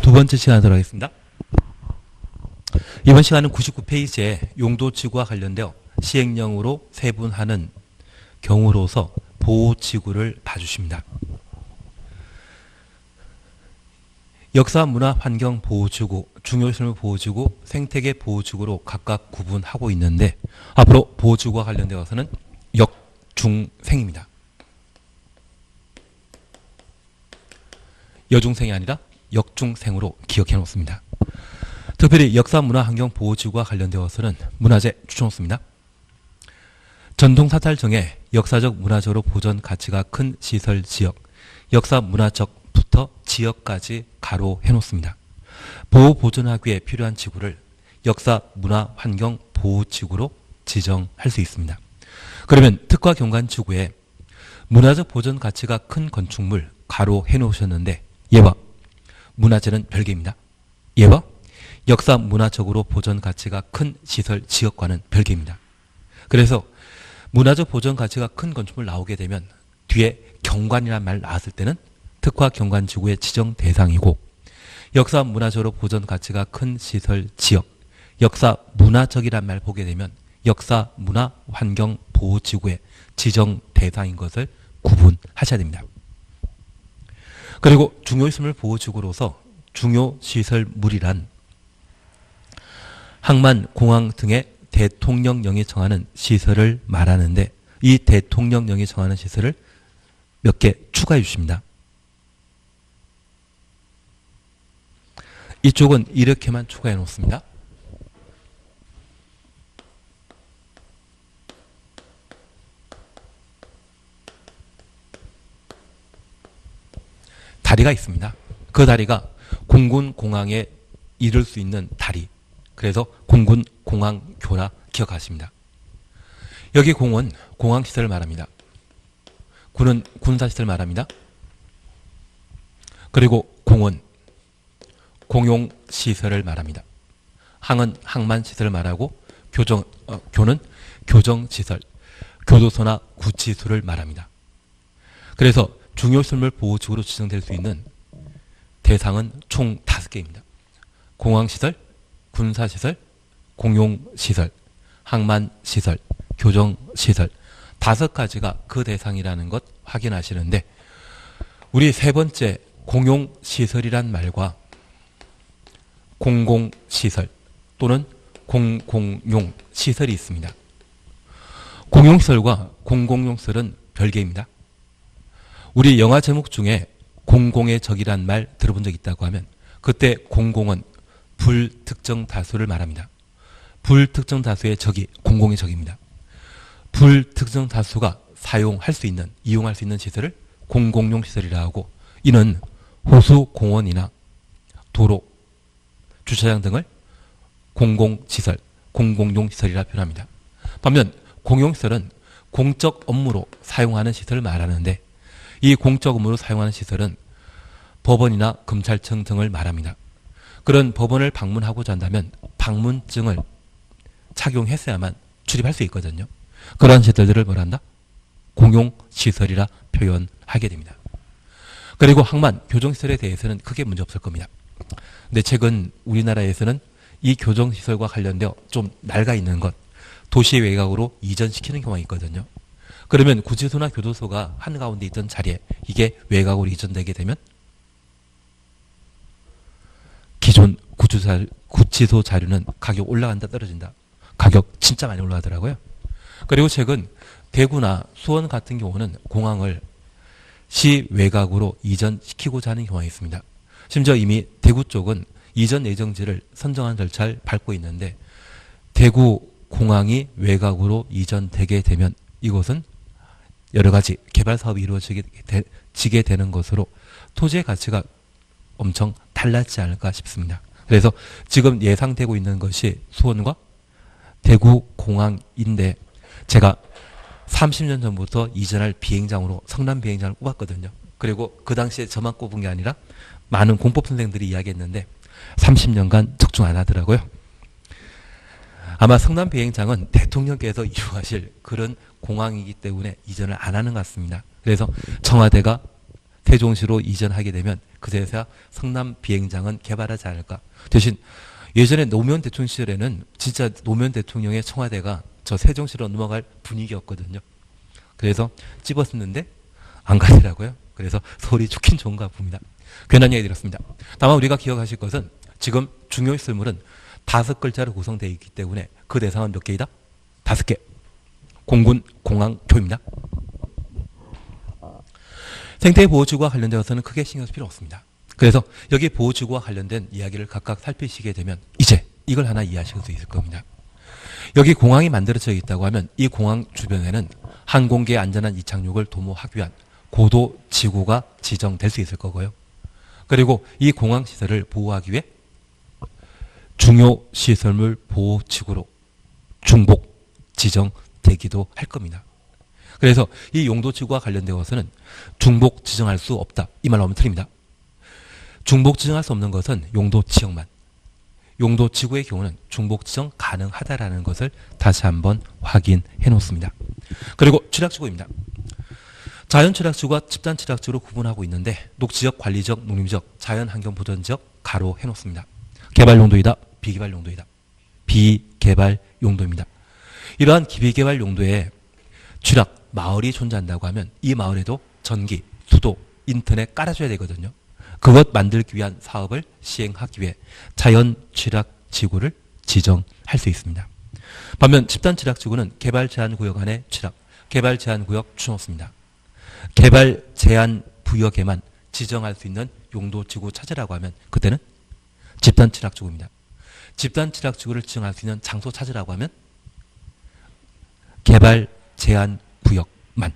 두 번째 시간 하도록 하겠습니다. 이번 시간은 99페이지에 용도지구와 관련되어 시행령으로 세분하는 경우로서 보호지구를 봐주십니다. 역사, 문화, 환경 보호지구, 중요시설 보호지구, 생태계 보호지구로 각각 구분하고 있는데 앞으로 보호지구와 관련되어서는 역, 중, 생입니다. 여중생이 아니라 역중생으로 기억해 놓습니다. 특별히 역사, 문화, 환경 보호지구와 관련되어서는 문화재 추천놓습니다. 전통사찰 정에 역사적, 문화적으로 보존 가치가 큰 시설 지역, 역사, 문화적부터 지역까지 가로해 놓습니다. 보호 보존하기 위해 필요한 지구를 역사, 문화, 환경 보호지구로 지정할 수 있습니다. 그러면 특화 경관지구에 문화적 보존 가치가 큰 건축물 가로해 놓으셨는데 예와 문화재는 별개입니다. 예와 역사, 문화적으로 보존 가치가 큰 시설 지역과는 별개입니다. 그래서 문화적 보존 가치가 큰 건축물 나오게 되면 뒤에 경관이라는 말 나왔을 때는 특화 경관지구의 지정 대상이고 역사, 문화적으로 보존 가치가 큰 시설 지역, 역사, 문화적이란 말 보게 되면 역사, 문화, 환경 보호지구의 지정 대상인 것을 구분하셔야 됩니다. 그리고 중요시설 보호지구로서 중요시설물이란 항만, 공항 등의 대통령령이 정하는 시설을 말하는데 이 대통령령이 정하는 시설을 몇 개 추가해 주십니다. 이쪽은 이렇게만 추가해 놓습니다. 다리가 있습니다. 그 다리가 공군 공항에 이를 수 있는 다리. 그래서 공군 공항교라 기억하십니다. 여기 공은 공항시설을 말합니다. 군은 군사시설을 말합니다. 그리고 공은 공용시설을 말합니다. 항은 항만시설을 말하고 교는 교정시설, 교도소나 구치소를 말합니다. 그래서 중요시설물 보호지구로 지정될 수 있는 대상은 총 5개입니다. 공항시설, 군사시설, 공용시설, 항만시설, 교정시설 5가지가 그 대상이라는 것 확인하시는데 우리 세 번째 공용시설이란 말과 공공시설 또는 공공용시설이 있습니다. 공용시설과 공공용시설은 별개입니다. 우리 영화 제목 중에 공공의 적이란 말 들어본 적 있다고 하면 그때 공공은 불특정 다수를 말합니다. 불특정 다수의 적이 공공의 적입니다. 불특정 다수가 사용할 수 있는, 이용할 수 있는 시설을 공공용 시설이라 하고 이는 호수, 공원이나 도로, 주차장 등을 공공시설, 공공용 시설이라 표현합니다. 반면 공용시설은 공적 업무로 사용하는 시설을 말하는데 이 공적 업무로 사용하는 시설은 법원이나 검찰청 등을 말합니다. 그런 법원을 방문하고자 한다면 방문증을 착용했어야만 출입할 수 있거든요. 그러한 시설들을 뭐라 한다? 공용시설이라 표현하게 됩니다. 그리고 항만, 교정시설에 대해서는 크게 문제 없을 겁니다. 근데 최근 우리나라에서는 이 교정시설과 관련되어 좀 낡아 있는 것, 도시 외곽으로 이전시키는 경우가 있거든요. 그러면 구치소나 교도소가 한가운데 있던 자리에 이게 외곽으로 이전되게 되면 기존 구치소 자료는 가격 올라간다 떨어진다. 가격 진짜 많이 올라가더라고요. 그리고 최근 대구나 수원 같은 경우는 공항을 시 외곽으로 이전시키고자 하는 경우가 있습니다. 심지어 이미 대구 쪽은 이전 예정지를 선정한 절차를 밟고 있는데 대구 공항이 외곽으로 이전되게 되면 이곳은 여러 가지 개발 사업이 이루어지게 되는 것으로 토지의 가치가 엄청 달라지지 않을까 싶습니다. 그래서 지금 예상되고 있는 것이 수원과 대구 공항인데 제가 30년 전부터 이전할 비행장으로 성남 비행장을 꼽았거든요. 그리고 그 당시에 저만 꼽은 게 아니라 많은 공법 선생들이 이야기했는데 30년간 적중 안 하더라고요. 아마 성남 비행장은 대통령께서 이용하실 그런 공항이기 때문에 이전을 안 하는 것 같습니다. 그래서 청와대가 세종시로 이전하게 되면 그제서야 성남 비행장은 개발하지 않을까. 대신 예전에 노무현 대통령 시절에는 진짜 노무현 대통령의 청와대가 저 세종시로 넘어갈 분위기였거든요. 그래서 찝었었는데 안 가더라고요. 그래서 서울이 좋긴 좋은가 봅니다. 괜한 얘기 드렸습니다. 다만 우리가 기억하실 것은 지금 중요시설물은 5글자로 구성되어 있기 때문에 그 대상은 몇 개이다? 5개. 공군, 공항, 교입니다. 생태보호지구와 관련되어서는 크게 신경 쓸 필요 없습니다. 그래서 여기 보호지구와 관련된 이야기를 각각 살피시게 되면 이제 이걸 하나 이해하실 수 있을 겁니다. 여기 공항이 만들어져 있다고 하면 이 공항 주변에는 항공기의 안전한 이착륙을 도모하기 위한 고도 지구가 지정될 수 있을 거고요. 그리고 이 공항 시설을 보호하기 위해 중요 시설물 보호 지구로 중복 지정되기도 할 겁니다. 그래서 이 용도 지구와 관련되어서는 중복 지정할 수 없다. 이 말로 하면 틀립니다. 중복 지정할 수 없는 것은 용도 지역만. 용도 지구의 경우는 중복 지정 가능하다라는 것을 다시 한번 확인해 놓습니다. 그리고 취락지구입니다. 자연 취락지구와 집단 취락지구로 구분하고 있는데 녹지역, 관리지역, 농림지역, 자연환경보전지역 가로 해 놓습니다. 개발 용도이다, 비개발 용도이다. 비개발 용도입니다. 이러한 비개발 용도에 취락, 마을이 존재한다고 하면 이 마을에도 전기, 수도, 인터넷 깔아줘야 되거든요. 그것 만들기 위한 사업을 시행하기 위해 자연 취락 지구를 지정할 수 있습니다. 반면 집단 취락 지구는 개발 제한 구역 안에 취락, 개발 제한 구역 추놓습니다. 개발 제한 구역에만 지정할 수 있는 용도 지구 찾으라고 하면 그때는 집단 취락 지구입니다. 집단 취락 지구를 지정할 수 있는 장소 찾으라고 하면 개발 제한 구역만.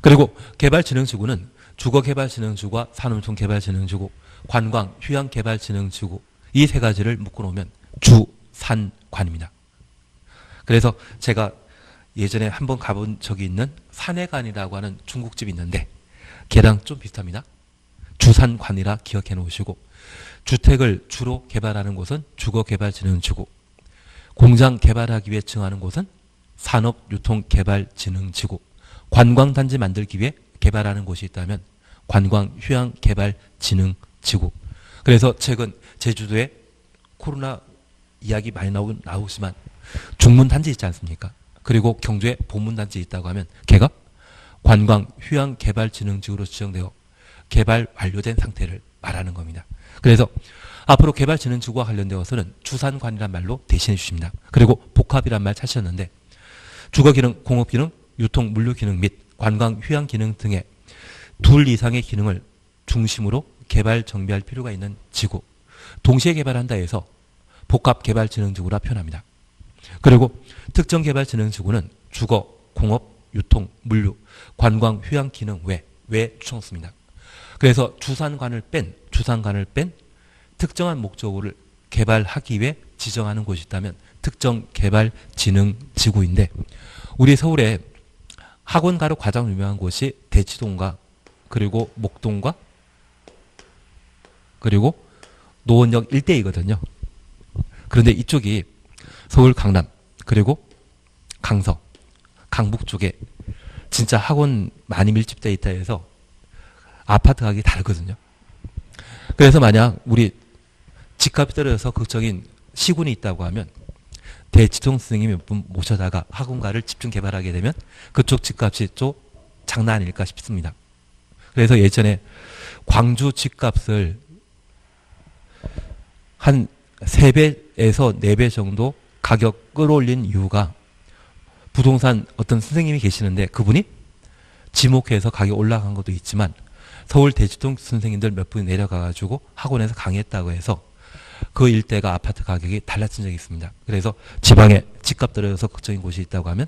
그리고 개발진흥지구는 주거개발진흥지구와 산업총개발진흥지구, 관광, 휴양개발진흥지구 이 세 가지를 묶어놓으면 주산관입니다. 그래서 제가 예전에 한번 가본 적이 있는 산해관이라고 하는 중국집이 있는데 걔랑 좀 비슷합니다. 주산관이라 기억해 놓으시고 주택을 주로 개발하는 곳은 주거개발진흥지구, 공장 개발하기 위해 지정하는 곳은 산업유통개발진흥지구, 관광단지 만들기 위해 개발하는 곳이 있다면 관광휴양개발진흥지구. 그래서 최근 제주도에 코로나 이야기 많이 나오지만 중문단지 있지 않습니까? 그리고 경주에 본문단지 있다고 하면 걔가 관광휴양개발진흥지구로 지정되어 개발 완료된 상태를 말하는 겁니다. 그래서 앞으로 개발진흥지구와 관련되어서는 주산관이란 말로 대신해 주십니다. 그리고 복합이란 말 찾으셨는데 주거기능, 공업기능, 유통, 물류기능 및 관광, 휴양기능 등의 둘 이상의 기능을 중심으로 개발 정비할 필요가 있는 지구, 동시에 개발한다 해서 복합개발진흥지구라 표현합니다. 그리고 특정개발진흥지구는 주거, 공업, 유통, 물류, 관광, 휴양기능 외 추천습니다. 그래서 주산관을 뺀 특정한 목적으로 개발하기 위해 지정하는 곳이 있다면 특정개발진흥지구인데 우리 서울에 학원가로 가장 유명한 곳이 대치동과 그리고 목동과 그리고 노원역 일대이거든요. 그런데 이쪽이 서울 강남 그리고 강서, 강북 쪽에 진짜 학원 많이 밀집되어 있다 해서 아파트 가격이 다르거든요. 그래서 만약 우리 집값이 떨어져서 걱정인 시군이 있다고 하면 대치동 선생님이 몇 분 모셔다가 학원가를 집중 개발하게 되면 그쪽 집값이 좀 장난 아닐까 싶습니다. 그래서 예전에 광주 집값을 한 3배에서 4배 정도 가격 끌어올린 이유가 부동산 어떤 선생님이 계시는데 그분이 지목해서 가격 올라간 것도 있지만 서울 대치동 선생님들 몇 분이 내려가가지고 학원에서 강의했다고 해서 그 일대가 아파트 가격이 달라진 적이 있습니다. 그래서 지방에 집값 떨어져서 걱정인 곳이 있다고 하면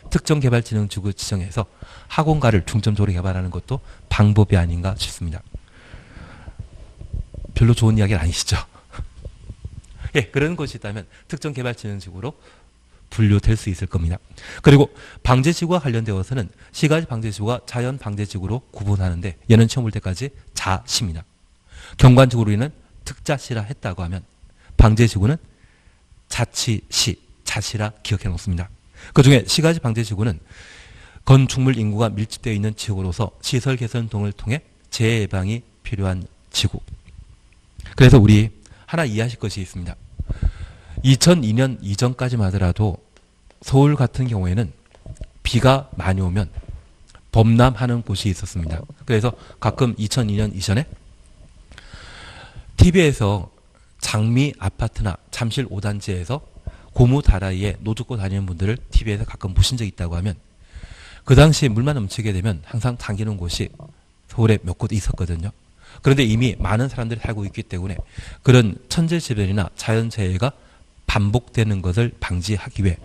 특정개발진흥지구 지정해서 학원가를 중점적으로 개발하는 것도 방법이 아닌가 싶습니다. 별로 좋은 이야기는 아니시죠? 예, 그런 곳이 있다면 특정개발진흥지구로 분류될 수 있을 겁니다. 그리고 방제지구와 관련되어서는 시가지 방제지구와 자연 방제지구로 구분하는데 얘는 시험 볼 때까지 자시입니다. 경관지구로는 특자시라 했다고 하면 방제지구는 자치시, 자시라 기억해 놓습니다. 그 중에 시가지 방제지구는 건축물 인구가 밀집되어 있는 지역으로서 시설 개선 등을 통해 재해 예방이 필요한 지구. 그래서 우리 하나 이해하실 것이 있습니다. 2002년 이전까지만 하더라도 서울 같은 경우에는 비가 많이 오면 범람하는 곳이 있었습니다. 그래서 가끔 2002년 이전에 TV에서 장미 아파트나 잠실 5단지에서 고무 다라이에 노 줍고 다니는 분들을 TV에서 가끔 보신 적이 있다고 하면 그 당시 물만 넘치게 되면 항상 당기는 곳이 서울에 몇 곳 있었거든요. 그런데 이미 많은 사람들이 살고 있기 때문에 그런 천재지변이나 자연재해가 반복되는 것을 방지하기 위해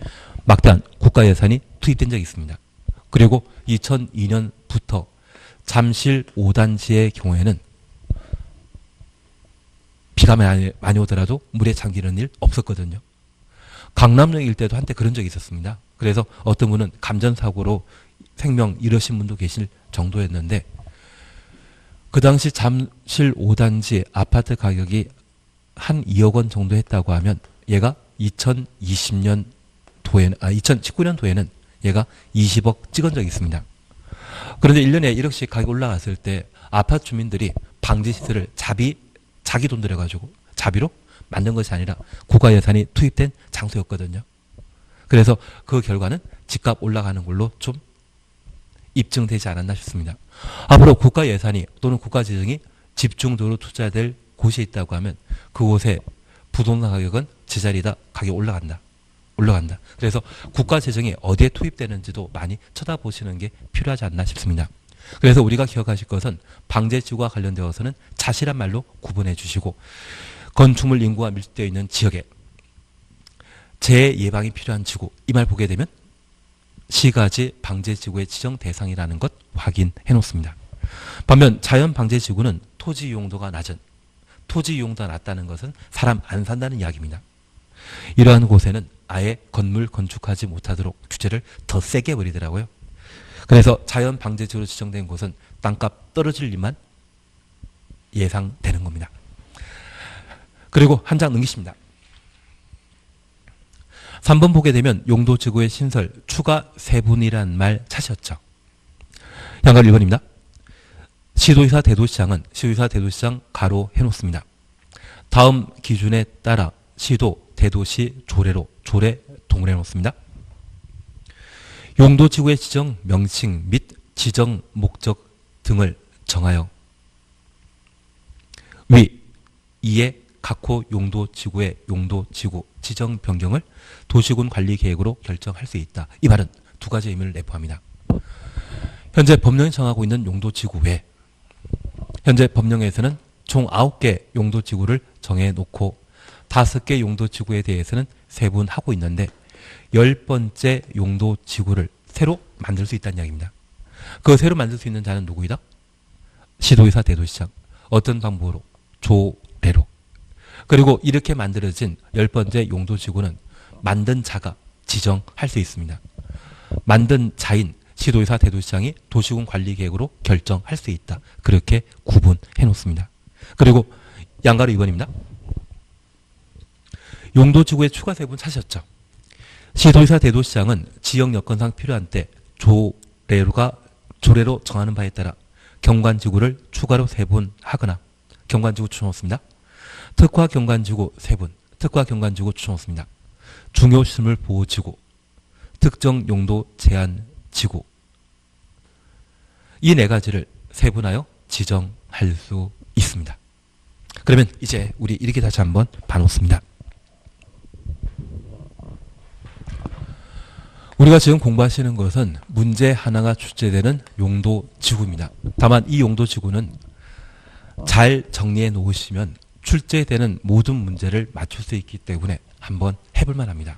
막대한 국가 예산이 투입된 적이 있습니다. 그리고 2002년부터 잠실 5단지의 경우에는 비가 많이 오더라도 물에 잠기는 일 없었거든요. 강남역 일대도 한때 그런 적이 있었습니다. 그래서 어떤 분은 감전사고로 생명 잃으신 분도 계실 정도였는데 그 당시 잠실 5단지 아파트 가격이 한 2억 원 정도 했다고 하면 얘가 2019년도에는 얘가 20억 찍은 적이 있습니다. 그런데 1년에 1억씩 가격이 올라갔을 때 아파트 주민들이 방지시설을 자기 돈 들여가지고 자비로 만든 것이 아니라 국가 예산이 투입된 장소였거든요. 그래서 그 결과는 집값 올라가는 걸로 좀 입증되지 않았나 싶습니다. 앞으로 국가 예산이 또는 국가 재정이 집중적으로 투자될 곳이 있다고 하면 그곳의 부동산 가격은 제자리다 가격이 올라간다. 그래서 국가 재정이 어디에 투입되는지도 많이 쳐다보시는 게 필요하지 않나 싶습니다. 그래서 우리가 기억하실 것은 방제지구와 관련되어서는 자실한 말로 구분해 주시고 건축물 인구가 밀집되어 있는 지역에 재해 예방이 필요한 지구 이 말 보게 되면 시가지 방제지구의 지정 대상이라는 것 확인해 놓습니다. 반면 자연 방제지구는 토지 이용도가 낮다는 것은 사람 안 산다는 이야기입니다. 이러한 곳에는 아예 건물 건축하지 못하도록 규제를 더 세게 버리더라고요. 그래서 자연 방제지구로 지정된 곳은 땅값 떨어질 일만 예상되는 겁니다. 그리고 한 장 넘기십니다. 3번 보게 되면 용도지구의 신설 추가 세분이란 말 찾으셨죠. 양가 1번입니다. 시도의사 대도시장은 시도의사 대도시장 가로 해놓습니다. 다음 기준에 따라 시도 대도시 조례로 조례 동일해 놓습니다. 용도지구의 지정 명칭 및 지정 목적 등을 정하여 이에 각호 용도지구의 용도지구 지정 변경을 도시군 관리계획으로 결정할 수 있다. 이 말은 두 가지 의미를 내포합니다. 현재 법령이 정하고 있는 용도지구 외에 현재 법령에서는 총 9개 용도지구를 정해놓고 5개 용도지구에 대해서는 세분하고 있는데 10번째 용도지구를 새로 만들 수 있다는 이야기입니다. 그 새로 만들 수 있는 자는 누구이다? 시도의사 대도시장. 어떤 방법으로? 조례로. 그리고 이렇게 만들어진 10번째 용도지구는 만든 자가 지정할 수 있습니다. 만든 자인 시도의사 대도시장이 도시군 관리계획으로 결정할 수 있다. 그렇게 구분해 놓습니다. 그리고 양가로 2번입니다. 용도지구의 추가 세분 찾으셨죠? 시도의사 대도시장은 지역 여건상 필요한 때 조례로 정하는 바에 따라 경관지구를 추가로 세분하거나 경관지구 추천했습니다. 특화 경관지구 세분, 특화 경관지구 추천했습니다. 중요시설 보호지구, 특정 용도 제한 지구 이 네 가지를 세분하여 지정할 수 있습니다. 그러면 이제 우리 이렇게 다시 한번 봐놓습니다. 우리가 지금 공부하시는 것은 문제 하나가 출제되는 용도지구입니다. 다만 이 용도지구는 잘 정리해 놓으시면 출제되는 모든 문제를 맞출 수 있기 때문에 한번 해볼 만합니다.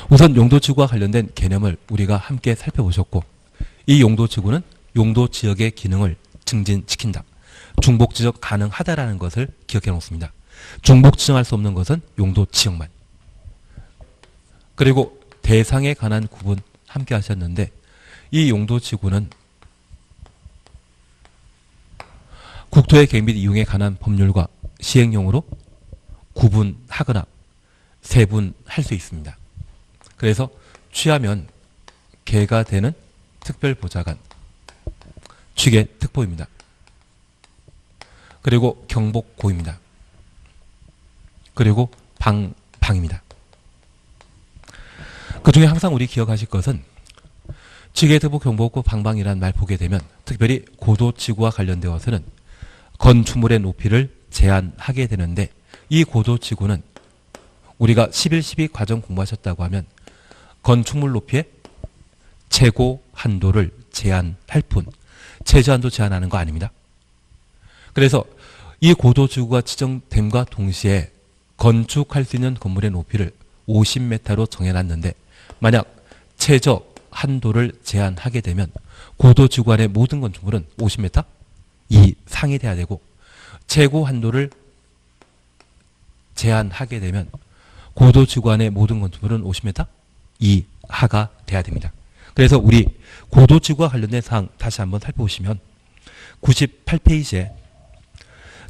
우선 용도지구와 관련된 개념을 우리가 함께 살펴보셨고 이 용도지구는 용도지역의 기능을 증진시킨다. 중복지적 가능하다라는 것을 기억해 놓습니다. 중복지정할 수 없는 것은 용도지역만. 그리고 대상에 관한 구분 함께 하셨는데 이 용도지구는 국토의 계획 및 이용에 관한 법률과 시행령으로 구분하거나 세분할 수 있습니다. 그래서 취하면 개가 되는 특별보좌관, 취계 특보입니다. 그리고 경복고입니다. 그리고 방입니다. 그 중에 항상 우리 기억하실 것은 취계특보, 경복고, 방방이라는 말 보게 되면 특별히 고도지구와 관련되어서는 건축물의 높이를 제한하게 되는데, 이 고도지구는 우리가 11, 12 과정 공부하셨다고 하면 건축물 높이의 최고 한도를 제한할 뿐 최저 한도 제한하는 거 아닙니다. 그래서 이 고도지구가 지정됨과 동시에 건축할 수 있는 건물의 높이를 50m로 정해놨는데, 만약 최저 한도를 제한하게 되면 고도지구 안의 모든 건축물은 50m 이상이 돼야 되고, 최고 한도를 제한하게 되면 고도지구 안의 모든 건축물은 50m 이하가 돼야 됩니다. 그래서 우리 고도지구와 관련된 사항 다시 한번 살펴보시면 98페이지에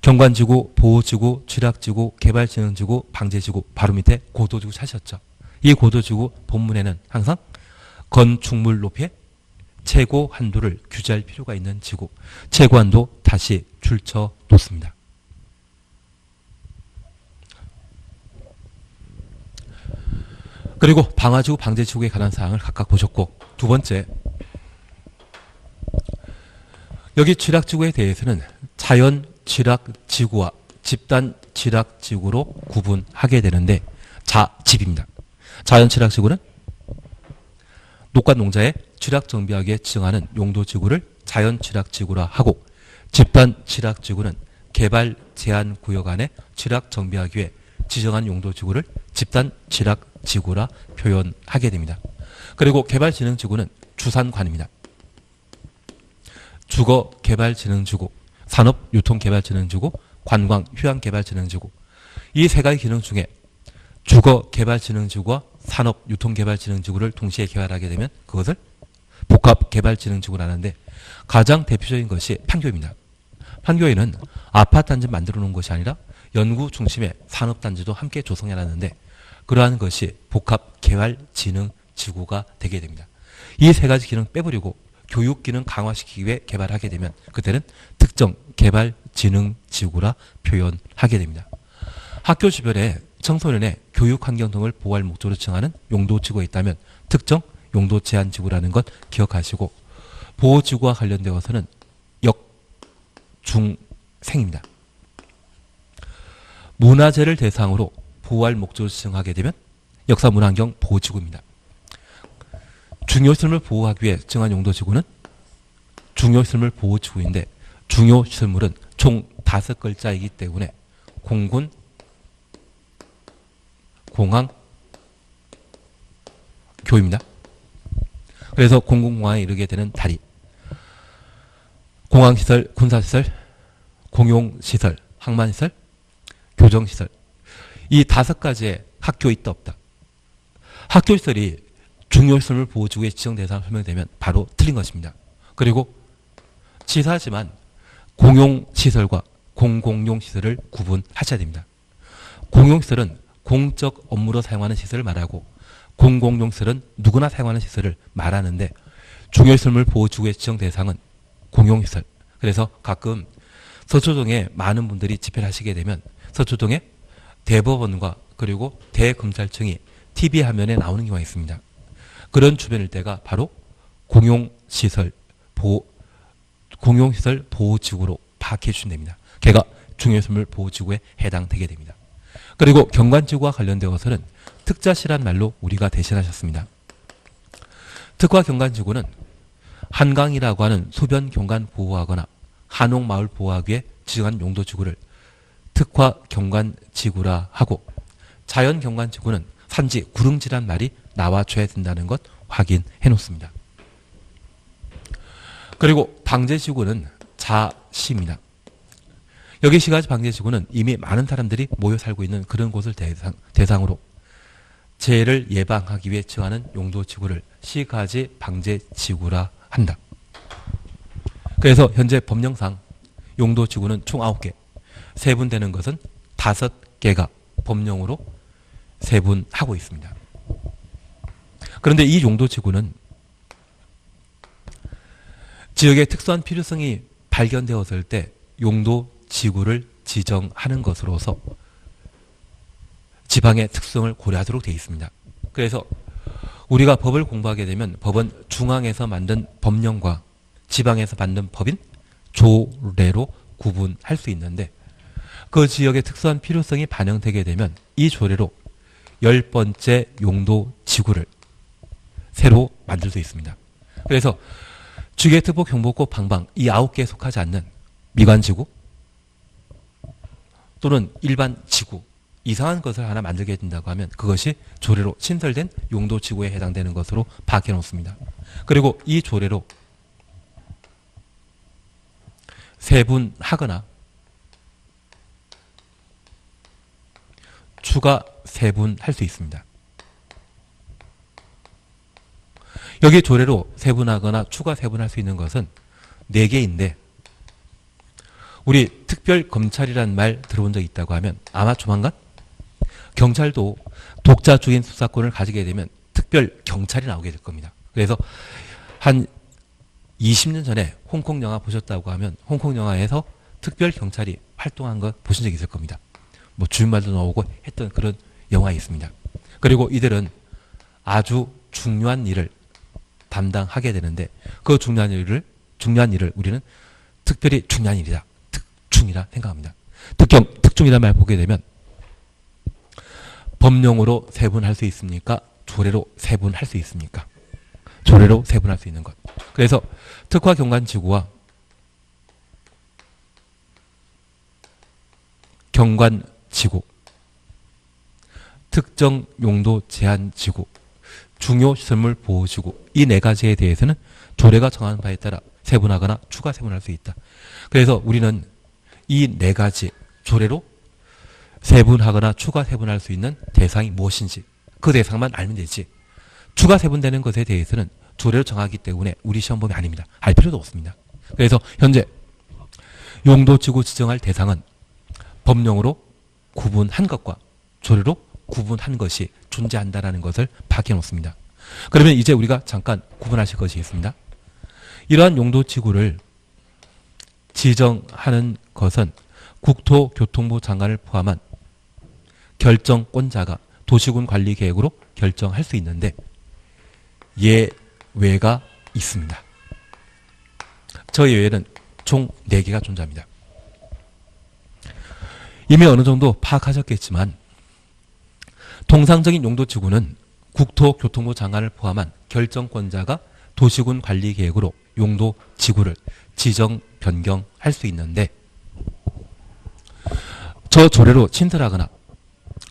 경관지구, 보호지구, 취락지구, 개발진흥지구, 방제지구 바로 밑에 고도지구 찾으셨죠. 이 고도지구 본문에는 항상 건축물 높이의 최고 한도를 규제할 필요가 있는 지구, 최고 한도 다시 줄쳐 놓습니다. 그리고 방화지구, 방제지구에 관한 사항을 각각 보셨고, 두 번째, 여기 취락지구에 대해서는 자연 취락지구와 집단 취락지구로 구분하게 되는데, 집입니다. 자연 취락지구는 녹과 농자의 취락 정비하기에 지정하는 용도지구를 자연 취락지구라 하고, 집단 취락지구는 개발 제한 구역 안에 취락 정비하기 위해 지정한 용도지구를 집단 취락지구라 표현하게 됩니다. 그리고 개발진흥지구는 주산관입니다. 주거개발진흥지구, 산업유통개발진흥지구, 관광휴양개발진흥지구, 이 세 가지 기능 중에 주거개발진흥지구와 산업유통개발진흥지구를 동시에 개발하게 되면 그것을 복합개발진흥지구를 하는데, 가장 대표적인 것이 판교입니다. 판교에는 아파트단지 만들어 놓은 것이 아니라 연구 중심의 산업단지도 함께 조성해놨는데, 그러한 것이 복합개발진흥지구가 되게 됩니다. 이 세 가지 기능 빼버리고 교육기능 강화시키기 위해 개발하게 되면 그때는 특정 개발진흥지구라 표현하게 됩니다. 학교 주변에 청소년의 교육환경 등을 보호할 목적으로 지정하는 용도지구가 있다면 특정 용도제한지구라는 것 기억하시고, 보호지구와 관련되어서는 역중생입니다. 문화재를 대상으로 보호할 목적으로 지정하게 되면 역사문화환경 보호지구입니다. 중요시설물 보호하기 위해 지정한 용도지구는 중요시설물 보호지구인데, 중요시설물은 총 5글자이기 때문에 공군, 공항, 교입니다. 그래서 공군공항에 이르게 되는 다리, 공항시설, 군사시설, 공용시설, 항만시설, 교정시설, 이 5가지의 학교 있다 없다. 학교시설이 중요시설물 보호지구의 지정 대상 설명되면 바로 틀린 것입니다. 그리고 치사하지만 공용시설과 공공용시설을 구분하셔야 됩니다. 공용시설은 공적 업무로 사용하는 시설을 말하고, 공공용시설은 누구나 사용하는 시설을 말하는데, 중요시설물 보호지구의 지정 대상은 공용시설. 그래서 가끔 서초동에 많은 분들이 집회를 하시게 되면 서초동에 대법원과 그리고 대검찰청이 TV 화면에 나오는 경우가 있습니다. 그런 주변 일대가 바로 공용시설 보호지구로 파악해 주시면 됩니다. 걔가 중요시설물 보호지구에 해당되게 됩니다. 그리고 경관지구와 관련되어서는 특자시란 말로 우리가 대신하셨습니다. 특화 경관지구는 한강이라고 하는 소변 경관 보호하거나 한옥마을 보호하기 위해 지정한 용도지구를 특화 경관지구라 하고, 자연 경관지구는 산지 구릉지란 말이 나와줘야 된다는 것 확인해 놓습니다. 그리고 방제지구는 자시입니다. 여기 시가지 방제지구는 이미 많은 사람들이 모여 살고 있는 그런 곳을 대상으로 재해를 예방하기 위해 지정하는 용도지구를 시가지 방제지구라 한다. 그래서 현재 법령상 용도지구는 총 9개, 세분되는 것은 5개가 법령으로 세분하고 있습니다. 그런데 이 용도지구는 지역의 특수한 필요성이 발견되었을 때 용도 지구를 지정하는 것으로서 지방의 특성을 고려하도록 되어 있습니다. 그래서 우리가 법을 공부하게 되면 법은 중앙에서 만든 법령과 지방에서 만든 법인 조례로 구분할 수 있는데 그 지역의 특수한 필요성이 반영되게 되면 이 조례로 10번째 용도 지구를 새로 만들 수 있습니다. 그래서 주계특보, 경보고, 방방 이 9개에 속하지 않는 미관지구 또는 일반 지구 이상한 것을 하나 만들게 된다고 하면 그것이 조례로 신설된 용도지구에 해당되는 것으로 밝혀 놓습니다. 그리고 이 조례로 세분하거나 추가 세분할 수 있습니다. 여기 조례로 세분하거나 추가 세분할 수 있는 것은 4개인데 우리 특별검찰이라는 말 들어본 적 있다고 하면 아마 조만간 경찰도 독자 주인 수사권을 가지게 되면 특별경찰이 나오게 될 겁니다. 그래서 한 20년 전에 홍콩 영화 보셨다고 하면 홍콩 영화에서 특별경찰이 활동한 거 보신 적 있을 겁니다. 뭐 주인말도 나오고 했던 그런 영화가 있습니다. 그리고 이들은 아주 중요한 일을 담당하게 되는데 그 중요한 일을 우리는 특별히 중요한 일이다. 특중이라 생각합니다. 특중이라는 말 보게 되면 법령으로 세분할 수 있습니까? 조례로 세분할 수 있습니까? 조례로 세분할 수 있는 것. 그래서 특화경관지구와 경관지구, 특정 용도 제한지구, 중요시설물 보호지구 이 4가지에 대해서는 조례가 정하는 바에 따라 세분하거나 추가 세분할 수 있다. 그래서 우리는 이 4가지 조례로 세분하거나 추가 세분할 수 있는 대상이 무엇인지 그 대상만 알면 되지 추가 세분되는 것에 대해서는 조례로 정하기 때문에 우리 시험범위 아닙니다. 알 필요도 없습니다. 그래서 현재 용도지구 지정할 대상은 법령으로 구분한 것과 조례로 구분한 것이 존재한다는 것을 밝혀놓습니다. 그러면 이제 우리가 잠깐 구분하실 것이 있습니다. 이러한 용도지구를 지정하는 것은 국토교통부 장관을 포함한 결정권자가 도시군 관리 계획으로 결정할 수 있는데 예외가 있습니다. 저 예외는 총 4개가 존재합니다. 이미 어느 정도 파악하셨겠지만 통상적인 용도지구는 국토교통부 장관을 포함한 결정권자가 도시군 관리 계획으로 용도지구를 지정, 변경할 수 있는데 저 조례로 신설하거나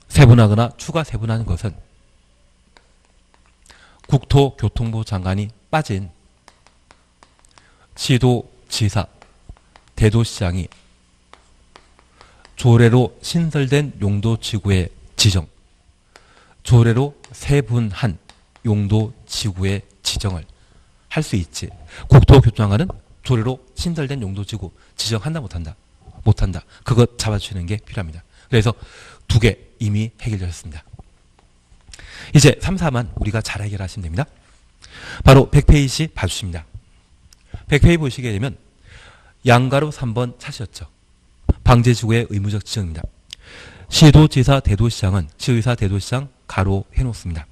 세분하거나 추가 세분하는 것은 국토교통부 장관이 빠진 시도지사, 대도시장이 조례로 신설된 용도지구의 지정, 조례로 세분한 용도지구의 지정을 할 수 있지. 국토교통장관은 조례로 신설된 용도지구 지정한다 못한다? 못한다. 그거 잡아주시는 게 필요합니다. 그래서 2개 이미 해결되었습니다. 이제 3, 4만 우리가 잘 해결하시면 됩니다. 바로 100페이지 봐주십니다. 100페이지 보시게 되면 양가로 3번 찾으셨죠. 방제지구의 의무적 지정입니다. 시도지사, 대도시장은 시의사, 대도시장 가로 해놓습니다.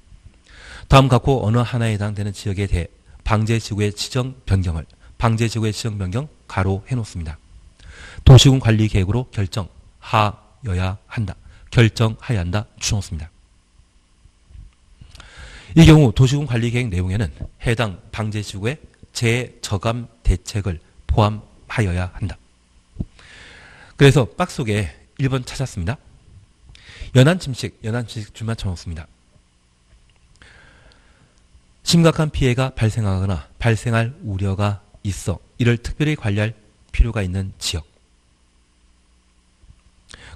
다음 각호 어느 하나에 해당되는 지역에 대해 방제지구의 지정 변경을 방제지구의 지정 변경 가로 해놓습니다. 도시군 관리 계획으로 결정하여야 한다. 결정하여야 한다. 줄여놓습니다. 이 경우 도시군 관리 계획 내용에는 해당 방제지구의 재저감 대책을 포함하여야 한다. 그래서 박스 속에 1번 찾았습니다. 연안침식 줄만 쳐놓습니다. 심각한 피해가 발생하거나 발생할 우려가 있어 이를 특별히 관리할 필요가 있는 지역.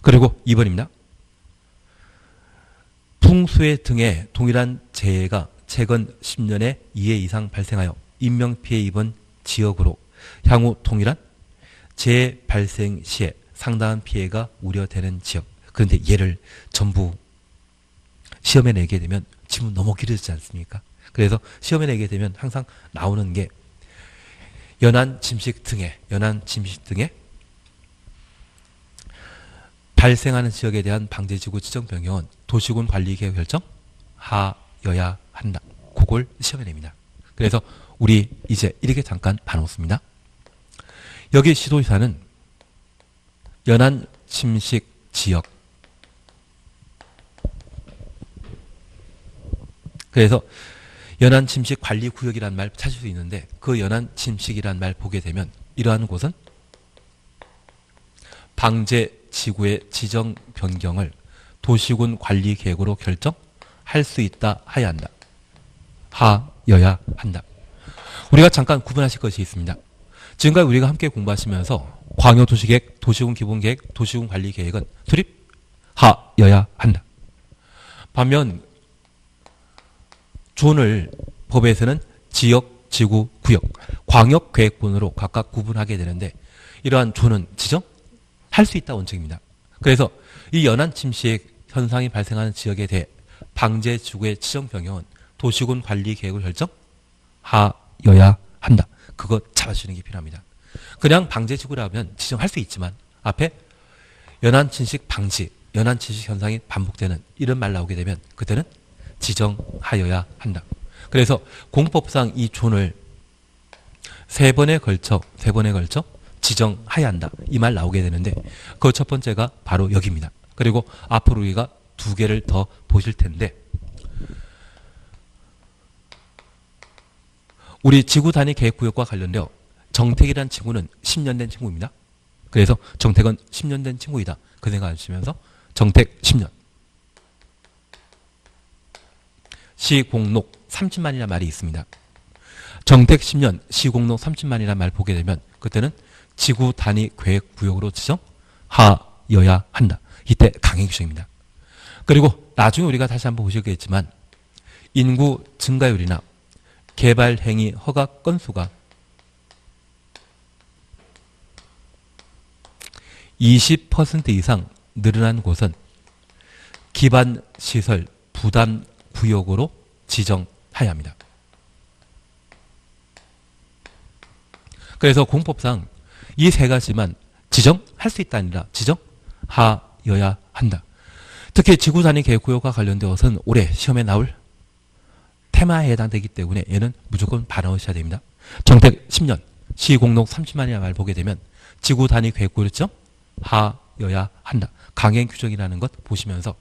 그리고 2번입니다. 풍수해 등의 동일한 재해가 최근 10년에 2회 이상 발생하여 인명피해 입은 지역으로 향후 동일한 재해 발생 시에 상당한 피해가 우려되는 지역. 그런데 얘를 전부 시험에 내게 되면 지문 너무 길어지지 않습니까? 그래서 시험에 내게 되면 항상 나오는 게 연안 침식 등에 발생하는 지역에 대한 방제지구 지정 변경은 도시군 관리계획 결정 하여야 한다. 그걸 시험에 냅니다. 그래서 우리 이제 이렇게 잠깐 봐놓습니다. 여기 시도지사는 연안 침식 지역, 그래서 연안 침식 관리 구역이라는 말 찾을 수 있는데 그 연안 침식이라는 말 보게 되면 이러한 곳은 방제 지구의 지정 변경을 도시군 관리 계획으로 결정할 수 있다 하여야 한다. 하여야 한다. 우리가 잠깐 구분하실 것이 있습니다. 지금까지 우리가 함께 공부하시면서 광역도시계획, 도시군 기본계획, 도시군 관리계획은 수립하여야 한다. 반면 존을 법에서는 지역, 지구, 구역, 광역계획군으로 각각 구분하게 되는데 이러한 존은 지정할 수 있다 원칙입니다. 그래서 이 연안 침식 현상이 발생하는 지역에 대해 방제지구의 지정 변경은 도시군 관리계획을 결정하여야 한다. 그거 잡아주는 게 필요합니다. 그냥 방제지구라면 지정할 수 있지만 앞에 연안 침식 방지, 연안 침식 현상이 반복되는 이런 말 나오게 되면 그때는 지정하여야 한다. 그래서 공법상 이 존을 세 번에 걸쳐 지정하여야 한다. 이 말 나오게 되는데 그 첫 번째가 바로 여기입니다. 그리고 앞으로 우리가 두 개를 더 보실 텐데 우리 지구 단위 계획 구역과 관련되어 정택이라는 친구는 10년 된 친구입니다. 그래서 정택은 10년 된 친구이다. 그 생각하시면서 정택 10년. 시공록 30만이라는 말이 있습니다. 정택 10년, 시공록 30만이라는 말 보게 되면 그때는 지구 단위 계획 구역으로 지정하여야 한다. 이때 강행 규정입니다. 그리고 나중에 우리가 다시 한번 보시겠지만 인구 증가율이나 개발 행위 허가 건수가 20% 이상 늘어난 곳은 기반 시설 부담 구역으로 지정해야 합니다. 그래서 공법상 이 세 가지만 지정할 수 있다 아니라 지정하여야 한다. 특히 지구 단위 계획 구역과 관련되어서는 올해 시험에 나올 테마에 해당되기 때문에 얘는 무조건 반영하셔야 됩니다. 정택 10년, 시공록 30만이라는 말 보게 되면 지구 단위 계획 구역을 지정하여야 한다. 강행 규정이라는 것 보시면서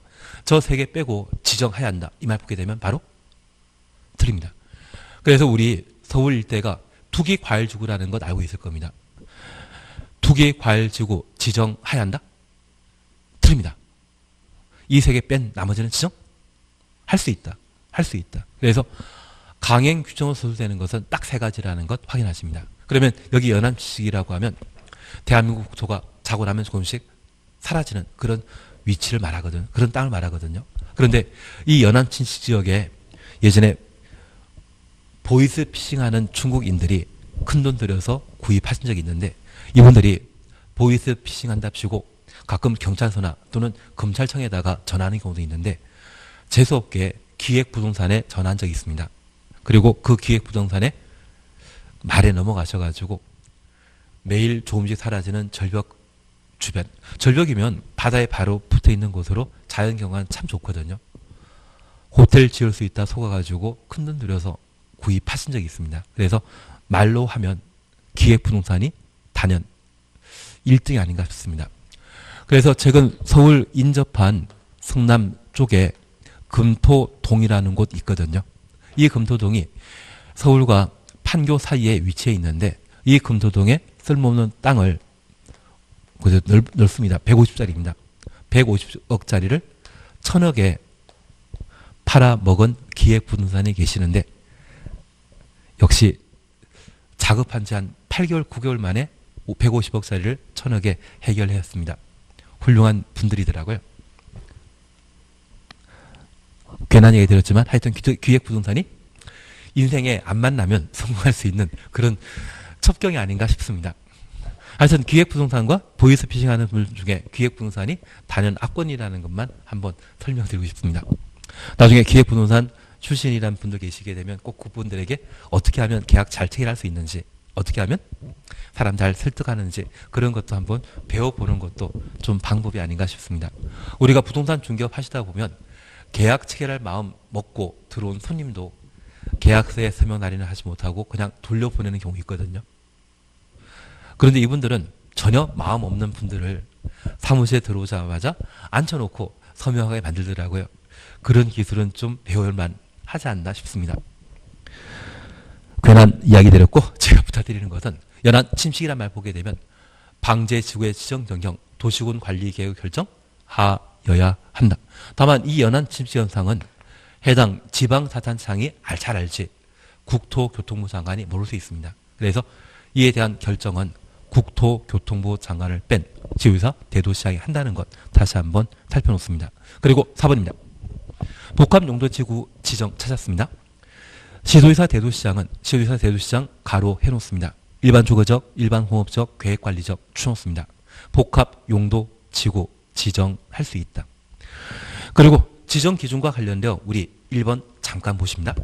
저 세 개 빼고 지정해야 한다. 이 말 보게 되면 바로 틀립니다. 그래서 우리 서울 일대가 투기과일지구라는 것 알고 있을 겁니다. 투기과일지구 지정해야 한다? 틀립니다. 이 세 개 뺀 나머지는 지정할 수 있다. 할 수 있다. 그래서 강행 규정으로 소수되는 것은 딱 세 가지라는 것 확인하십니다. 그러면 여기 연안침식이라고 하면 대한민국 국토가 자고 나면 조금씩 사라지는 그런 위치를 말하거든. 그런 땅을 말하거든요. 그런데 이 연안침식 지역에 예전에 보이스 피싱하는 중국인들이 큰돈 들여서 구입하신 적이 있는데 이분들이 보이스 피싱한답시고 가끔 경찰서나 또는 검찰청에다가 전화하는 경우도 있는데 재수없게 기획부동산에 전화한 적이 있습니다. 그리고 그 기획부동산에 말에 넘어가셔가지고 매일 조금씩 사라지는 절벽 주변. 절벽이면 바다에 바로 붙어있는 곳으로 자연경관 참 좋거든요. 호텔 지을 수 있다 속아가지고 큰돈 들여서 구입하신 적이 있습니다. 그래서 말로 하면 기획부동산이 단연 1등이 아닌가 싶습니다. 그래서 최근 서울 인접한 성남 쪽에 금토동이라는 곳 있거든요. 이 금토동이 서울과 판교 사이에 위치해 있는데 이 금토동에 쓸모없는 땅을 넓습니다. 150짜리입니다. 150억짜리를 1000억에 팔아먹은 기획부동산이 계시는데 역시 작업한 지 한 8개월, 9개월 만에 150억짜리를 1000억에 해결했습니다. 훌륭한 분들이더라고요. 괜한 얘기 들었지만 하여튼 기획부동산이 인생에 안 만나면 성공할 수 있는 그런 첩경이 아닌가 싶습니다. 하여튼 기획부동산과 보이스피싱하는 분 중에 기획부동산이 단연 악권이라는 것만 한번 설명드리고 싶습니다. 나중에 기획부동산 출신이라는 분들 계시게 되면 꼭 그분들에게 어떻게 하면 계약 잘 체결할 수 있는지 어떻게 하면 사람 잘 설득하는지 그런 것도 한번 배워보는 것도 좀 방법이 아닌가 싶습니다. 우리가 부동산 중개업 하시다 보면 계약 체결할 마음 먹고 들어온 손님도 계약서에 서명 날인을 하지 못하고 그냥 돌려보내는 경우 있거든요. 그런데 이분들은 전혀 마음 없는 분들을 사무실에 들어오자마자 앉혀놓고 서명하게 만들더라고요. 그런 기술은 좀 배울만 하지 않나 싶습니다. 괜한 이야기 드렸고 제가 부탁드리는 것은 연안 침식이란 말 보게 되면 방제지구의 지정 변경, 도시군 관리 계획 결정 하여야 한다. 다만 이 연안 침식 현상은 해당 지방자치단체장이 잘 알지 국토교통부 장관이 모를 수 있습니다. 그래서 이에 대한 결정은 국토교통부 장관을 뺀 지도의사 대도시장이 한다는 것 다시 한번 살펴놓습니다. 그리고 4번입니다. 복합용도지구 지정 찾았습니다. 시도의사 대도시장은 시도의사 대도시장 가로 해놓습니다. 일반 주거적, 일반 공업적, 계획관리적 추놓습니다. 복합용도지구 지정할 수 있다. 그리고 지정 기준과 관련되어 우리 1번 잠깐 보십니다.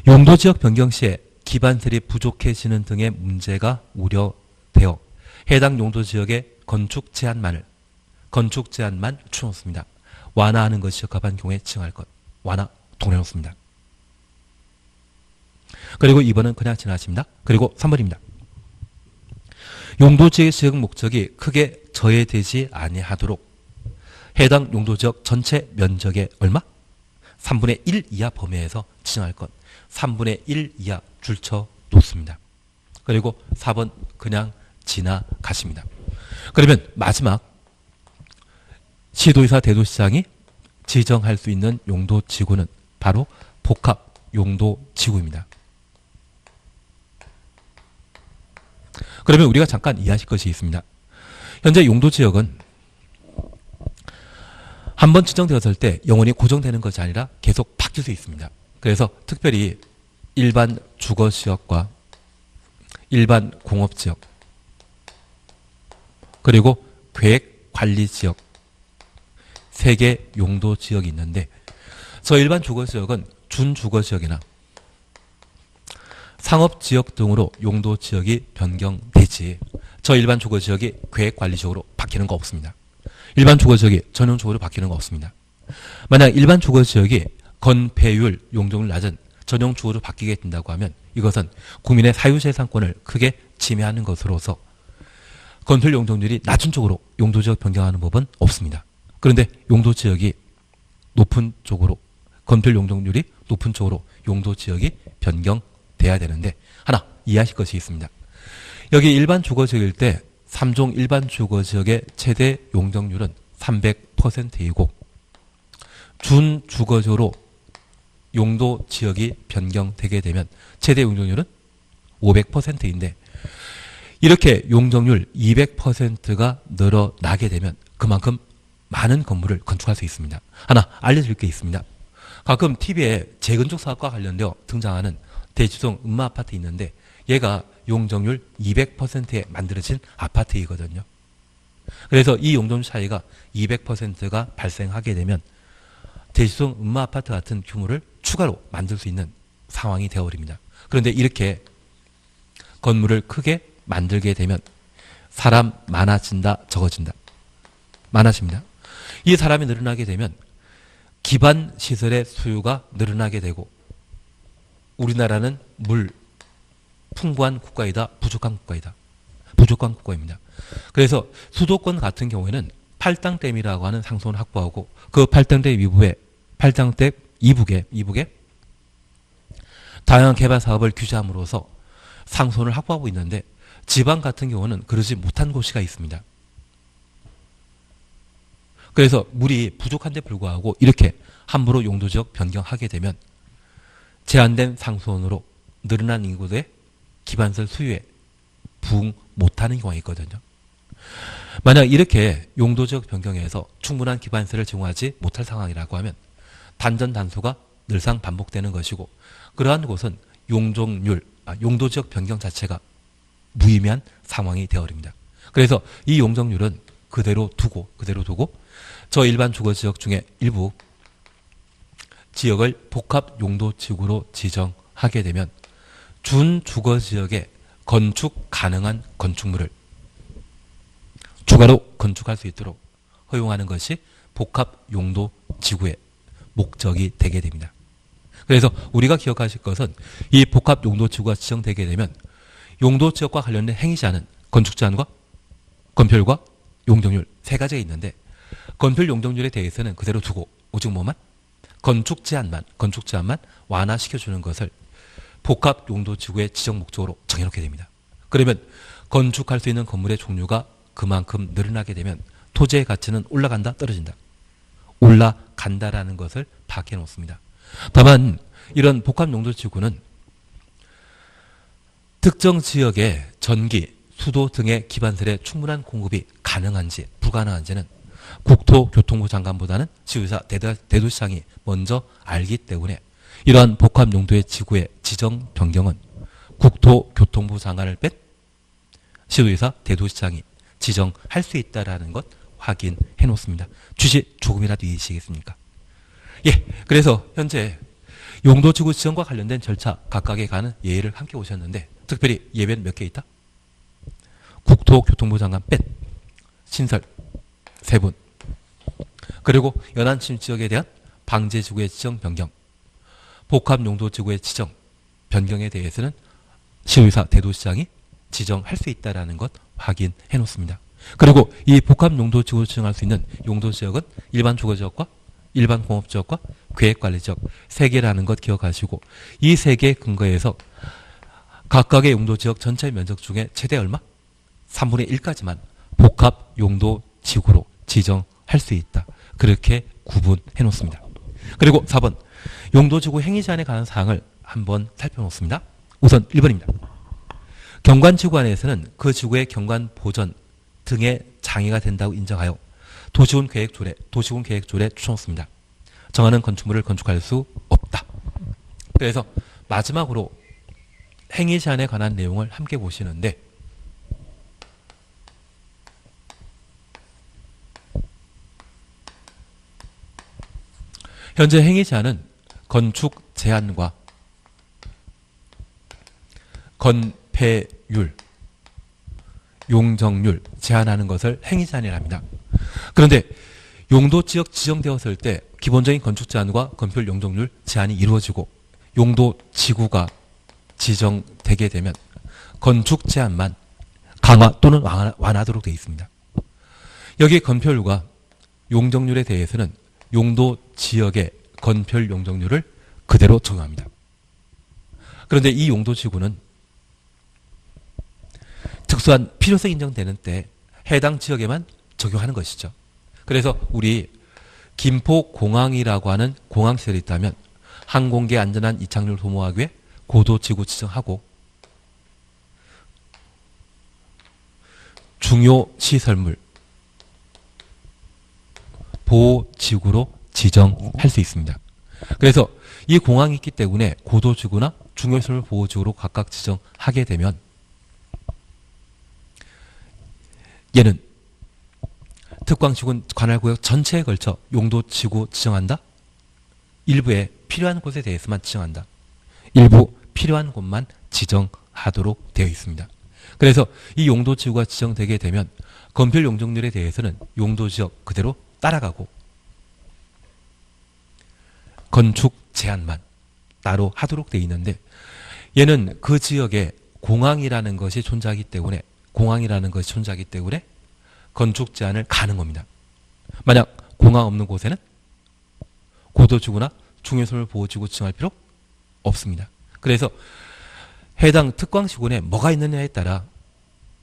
용도지역 변경 시에 기반설이 부족해지는 등의 문제가 우려되어 해당 용도지역의 건축 제한만 추놓습니다. 완화하는 것이 적합한 경우에 지정할 것. 완화 동해놓습니다. 그리고 2번은 그냥 지나칩니다. 그리고 3번입니다. 용도지역의 지역 목적이 크게 저해되지 아니하도록 해당 용도지역 전체 면적의 얼마? 3분의 1 이하 범위에서 지정할 것. 3분의 1 이하 줄쳐 놓습니다. 그리고 4번 그냥 지나가십니다. 그러면 마지막 시도의사 대도시장이 지정할 수 있는 용도지구는 바로 복합용도지구입니다. 그러면 우리가 잠깐 이해하실 것이 있습니다. 현재 용도지역은 한번 지정되었을 때 영원히 고정되는 것이 아니라 계속 바뀔 수 있습니다. 그래서 특별히 일반 주거지역과 일반 공업지역 그리고 계획관리지역 3개 용도지역이 있는데 저 일반 주거지역은 준주거지역이나 상업지역 등으로 용도지역이 변경되지 저 일반 주거지역이 계획관리지역으로 바뀌는 거 없습니다. 일반 주거지역이 전용주거로 바뀌는 거 없습니다. 만약 일반 주거지역이 건폐율, 용적률 낮은 전용주거로 바뀌게 된다고 하면 이것은 국민의 사유재산권을 크게 침해하는 것으로서 건폐율 용적률이 낮은 쪽으로 용도지역 변경하는 법은 없습니다. 그런데 용도지역이 높은 쪽으로 건폐율 용적률이 높은 쪽으로 용도지역이 변경돼야 되는데 하나 이해하실 것이 있습니다. 여기 일반 주거지역일 때 3종 일반 주거지역의 최대 용적률은 300%이고 준주거지역으로 용도지역이 변경되게 되면 최대 용적률은 500%인데 이렇게 용적률 200%가 늘어나게 되면 그만큼 많은 건물을 건축할 수 있습니다. 하나 알려드릴 게 있습니다. 가끔 TV에 재건축 사업과 관련되어 등장하는 대지동 음마아파트 있는데 얘가 용적률 200%에 만들어진 아파트이거든요. 그래서 이 용적률 차이가 200%가 발생하게 되면 대지동 음마아파트 같은 규모를 추가로 만들 수 있는 상황이 되어버립니다. 그런데 이렇게 건물을 크게 만들게 되면 사람 많아진다, 적어진다. 많아집니다. 이 사람이 늘어나게 되면 기반 시설의 수요가 늘어나게 되고 우리나라는 물 풍부한 국가이다, 부족한 국가이다. 부족한 국가입니다. 그래서 수도권 같은 경우에는 팔당댐이라고 하는 상수원을 확보하고 그 팔당댐 이부에 팔당댐 이북에 다양한 개발 사업을 규제함으로써 상수원을 확보하고 있는데 지방 같은 경우는 그러지 못한 곳이 있습니다. 그래서 물이 부족한데 불구하고 이렇게 함부로 용도지역 변경하게 되면 제한된 상수원으로 늘어난 인구의 기반시설 수요에 부응 못하는 경우가 있거든요. 만약 이렇게 용도지역 변경에서 충분한 기반시설을 제공하지 못할 상황이라고 하면 단전단수가 늘상 반복되는 것이고 그러한 곳은 용도지역 변경 자체가 무의미한 상황이 되어버립니다. 그래서 이 용적률은 그대로 두고 저 일반 주거지역 중에 일부 지역을 복합용도지구로 지정하게 되면 준주거지역의 건축 가능한 건축물을 추가로 건축할 수 있도록 허용하는 것이 복합용도지구의 목적이 되게 됩니다. 그래서 우리가 기억하실 것은 이 복합용도지구가 지정되게 되면 용도지역과 관련된 행위자는 건축제한과 건폐율과 용적률 세 가지가 있는데, 건폐율 용적률에 대해서는 그대로 두고 오직 뭐만? 건축제한만 완화시켜주는 것을 복합용도지구의 지정 목적으로 정해놓게 됩니다. 그러면 건축할 수 있는 건물의 종류가 그만큼 늘어나게 되면 토지의 가치는 올라간다, 떨어진다? 올라간다라는 것을 파악해 놓습니다. 다만 이런 복합용도지구는 특정 지역의 전기, 수도 등의 기반설의 충분한 공급이 가능한지 불가능한지는 국토교통부 장관보다는 시도지사, 대도시장이 먼저 알기 때문에 이러한 복합용도의 지구의 지정 변경은 국토교통부 장관을 뺀 시도지사, 대도시장이 지정할 수 있다는 것 확인해 놓습니다. 취지 조금이라도 이해하시겠습니까? 예, 그래서 현재 용도지구 지정과 관련된 절차 각각에 관한 예를 함께 오셨는데, 특별히 예배는 몇 개 있다? 국토교통부 장관 뺀 신설 3분, 그리고 연안침지역에 대한 방제지구의 지정 변경, 복합용도지구의 지정 변경에 대해서는 시도지사, 대도시장이 지정할 수 있다는 것 확인해 놓습니다. 그리고 이 복합용도지구를 지정할 수 있는 용도지역은 일반 주거지역과 일반 공업지역과 계획관리지역 3개라는 것 기억하시고, 이 3개 근거에서 각각의 용도지역 전체 면적 중에 최대 얼마? 3분의 1까지만 복합용도지구로 지정할 수 있다. 그렇게 구분해 놓습니다. 그리고 4번 용도지구 행위제한에 관한 사항을 한번 살펴놓습니다. 우선 1번입니다. 경관지구 안에서는 그 지구의 경관 보전 등의 장애가 된다고 인정하여 도시군 계획조례에 추천했습니다. 정하는 건축물을 건축할 수 없다. 그래서 마지막으로 행위제한에 관한 내용을 함께 보시는데, 현재 행위제한은 건축 제한과 건폐율, 용적률 제한하는 것을 행위제한이라 합니다. 그런데 용도지역 지정되었을 때 기본적인 건축 제한과 건폐율, 용적률 제한이 이루어지고 용도지구가 지정되게 되면 건축 제한만 강화 또는 완화하도록 되어 있습니다. 여기 건폐율과 용적률에 대해서는 용도지역의 건폐율, 용적률을 그대로 적용합니다. 그런데 이 용도지구는 특수한 필요성이 인정되는 때 해당 지역에만 적용하는 것이죠. 그래서 우리 김포공항이라고 하는 공항시설이 있다면 항공기 안전한 이착륙을 도모하기 위해 고도지구 지정하고 중요시설물 보호지구로 지정할 수 있습니다. 그래서 이 공항이 있기 때문에 고도지구나 중요시설물 보호지구로 각각 지정하게 되면 얘는 특광지구는 관할구역 전체에 걸쳐 용도지구 지정한다. 일부에 필요한 곳에 대해서만 지정한다. 일부 필요한 곳만 지정하도록 되어 있습니다. 그래서 이 용도지구가 지정되게 되면 건폐율, 용적률에 대해서는 용도지역 그대로 따라가고 건축 제한만 따로 하도록 되어 있는데, 얘는 그 지역에 공항이라는 것이 존재하기 때문에 건축 제한을 가는 겁니다. 만약 공항 없는 곳에는 고도지구나 중요시설 보호지구 지정할 필요 없습니다. 그래서 해당 특광지구에 뭐가 있느냐에 따라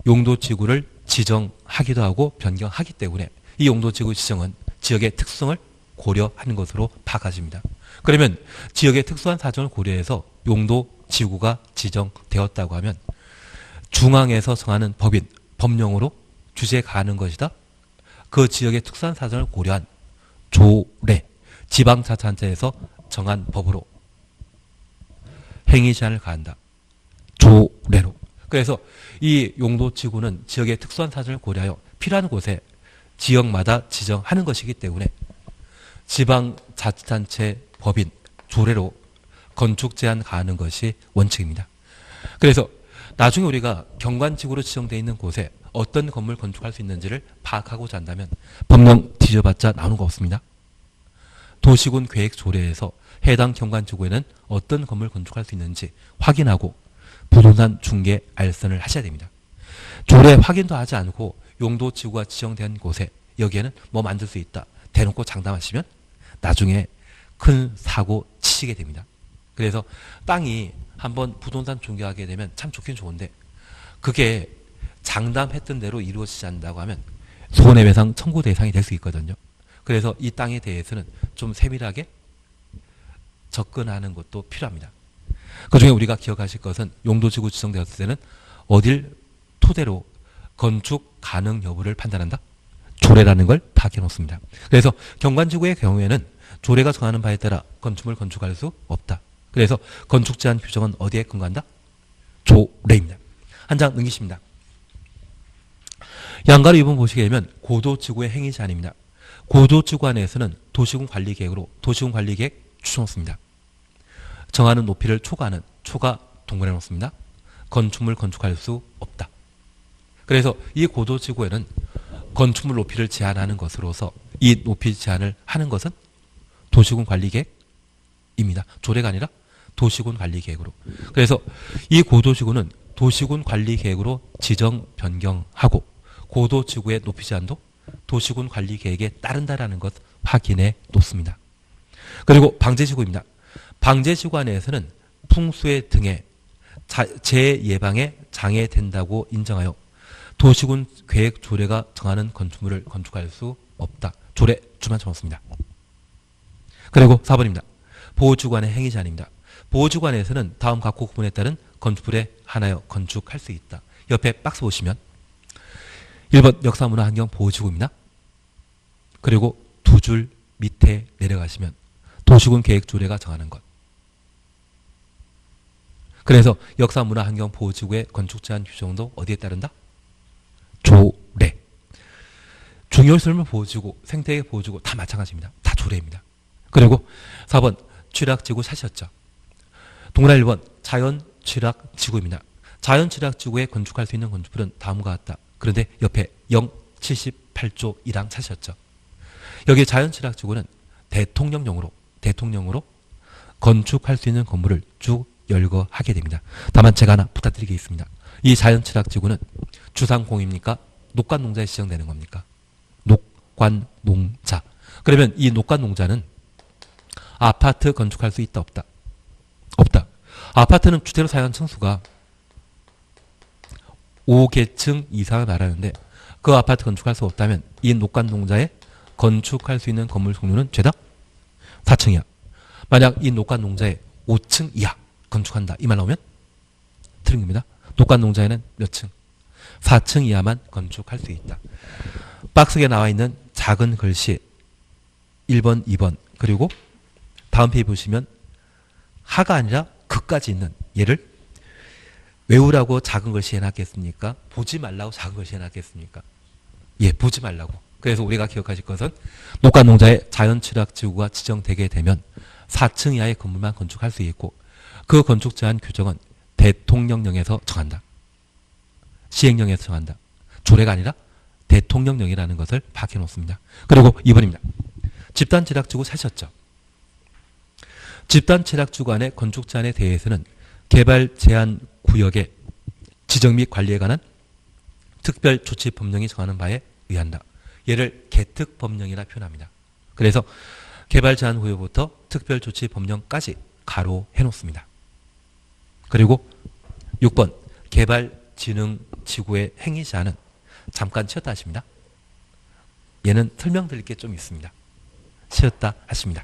용도지구를 지정하기도 하고 변경하기 때문에 이 용도지구 지정은 지역의 특성을 고려하는 것으로 파악집니다. 그러면 지역의 특수한 사정을 고려해서 용도지구가 지정되었다고 하면 중앙에서 정하는 법인, 법령으로 규제가는 것이다. 그 지역의 특수한 사정을 고려한 조례, 지방자치단체에서 정한 법으로 행위제한을 가한다. 조례로. 그래서 이 용도지구는 지역의 특수한 사정을 고려하여 필요한 곳에 지역마다 지정하는 것이기 때문에 지방자치단체 법인, 조례로 건축 제한 가하는 것이 원칙입니다. 그래서 나중에 우리가 경관지구로 지정되어 있는 곳에 어떤 건물 건축할 수 있는지를 파악하고자 한다면 법령 뒤져봤자 나오는 거 없습니다. 도시군 계획 조례에서 해당 경관지구에는 어떤 건물 건축할 수 있는지 확인하고 부동산 중개 알선을 하셔야 됩니다. 조례 확인도 하지 않고 용도지구가 지정된 곳에 여기에는 뭐 만들 수 있다 대놓고 장담하시면 나중에 큰 사고 치시게 됩니다. 그래서 땅이 한번 부동산 중개하게 되면 참 좋긴 좋은데 그게 장담했던 대로 이루어지지 않는다고 하면 손해배상 청구 대상이 될 수 있거든요. 그래서 이 땅에 대해서는 좀 세밀하게 접근하는 것도 필요합니다. 그중에 우리가 기억하실 것은 용도지구 지정되었을 때는 어딜 토대로 건축 가능 여부를 판단한다? 조례라는 걸 파악해 놓습니다. 그래서 경관지구의 경우에는 조례가 정하는 바에 따라 건축물 건축할 수 없다. 그래서 건축 제한 규정은 어디에 근거한다? 조례입니다. 한 장 넘기십니다. 양가로 2번 보시게 되면 고도지구의 행위 제한입니다. 고도지구 안에서는 도시군 관리계획으로 도시군 관리계획 추천놓습니다. 정하는 높이를 초과하는 초과 동그래 놓습니다. 건축물 건축할 수 없다. 그래서 이 고도지구에는 건축물 높이를 제한하는 것으로서 이 높이 제한을 하는 것은 도시군 관리계획입니다. 조례가 아니라 도시군 관리계획으로. 그래서 이 고도지구는 도시군 관리계획으로 지정 변경하고 고도지구의 높이 제한도 도시군 관리계획에 따른다라는 것 확인해 놓습니다. 그리고 방제지구입니다. 방제지구 안에서는 풍수해 등의 재예방에 장애된다고 인정하여 도시군 계획 조례가 정하는 건축물을 건축할 수 없다. 조례 주만 쳐놓습니다. 그리고 4번입니다. 보호지구안의 행위 제한입니다. 보호지구안에서는 다음 각호 구분에 따른 건축물에 한하여 건축할 수 있다. 옆에 박스 보시면 1번 역사문화환경 보호지구입니다. 그리고 두 줄 밑에 내려가시면 도시군 계획 조례가 정하는 것. 그래서 역사문화환경 보호지구의 건축 제한 규정도 어디에 따른다? 조례. 중요시설물 보호지구, 생태계 보호지구 다 마찬가지입니다. 다 조례입니다. 그리고 4번 취락지구 사셨죠. 동그라미 1번 자연취락지구입니다. 자연취락지구에 건축할 수 있는 건축물은 다음과 같다. 그런데 옆에 078조 1항 찾으셨죠. 여기 자연취락지구는 대통령령으로 건축할 수 있는 건물을 쭉 열거하게 됩니다. 다만 제가 하나 부탁드리겠습니다. 이 자연취락지구는 주상공입니까? 녹관농자에 지정되는 겁니까? 녹관농자. 그러면 이 녹관농자는 아파트 건축할 수 있다 없다? 없다. 아파트는 주택으로 사용하는 층수가 5계층 이상을 말하는데 그 아파트 건축할 수 없다면 이 녹관농자에 건축할 수 있는 건물 종류는 죄다 4층이야. 만약 이 녹관농자에 5층 이하 건축한다. 이 말 나오면 틀린 겁니다. 녹관농자에는 몇 층? 4층 이하만 건축할 수 있다. 박스에 나와 있는 작은 글씨 1번, 2번 그리고 다음 페이지 보시면 하가 아니라 극까지 있는 얘를 외우라고 작은 글씨 해놨겠습니까? 보지 말라고 작은 글씨 해놨겠습니까? 예, 보지 말라고. 그래서 우리가 기억하실 것은 녹관농자의 자연취락지구가 지정되게 되면 4층 이하의 건물만 건축할 수 있고 그 건축 제한 규정은 대통령령에서 정한다. 시행령에서 정한다. 조례가 아니라 대통령령이라는 것을 밝혀 놓습니다. 그리고 2번입니다. 집단취락지구 사셨죠? 집단취락지구 안의 건축 제한에 대해서는 개발 제한 구역의 지정 및 관리에 관한 특별 조치 법령이 정하는 바에 의한다. 얘를 개특법령이라 표현합니다. 그래서 개발 제한 구역부터 특별 조치 법령까지 가로해 놓습니다. 그리고 6번 개발진흥지구의 행위 제한은 잠깐 쉬었다 하십니다. 얘는 설명드릴 게 좀 있습니다. 쉬었다 하십니다.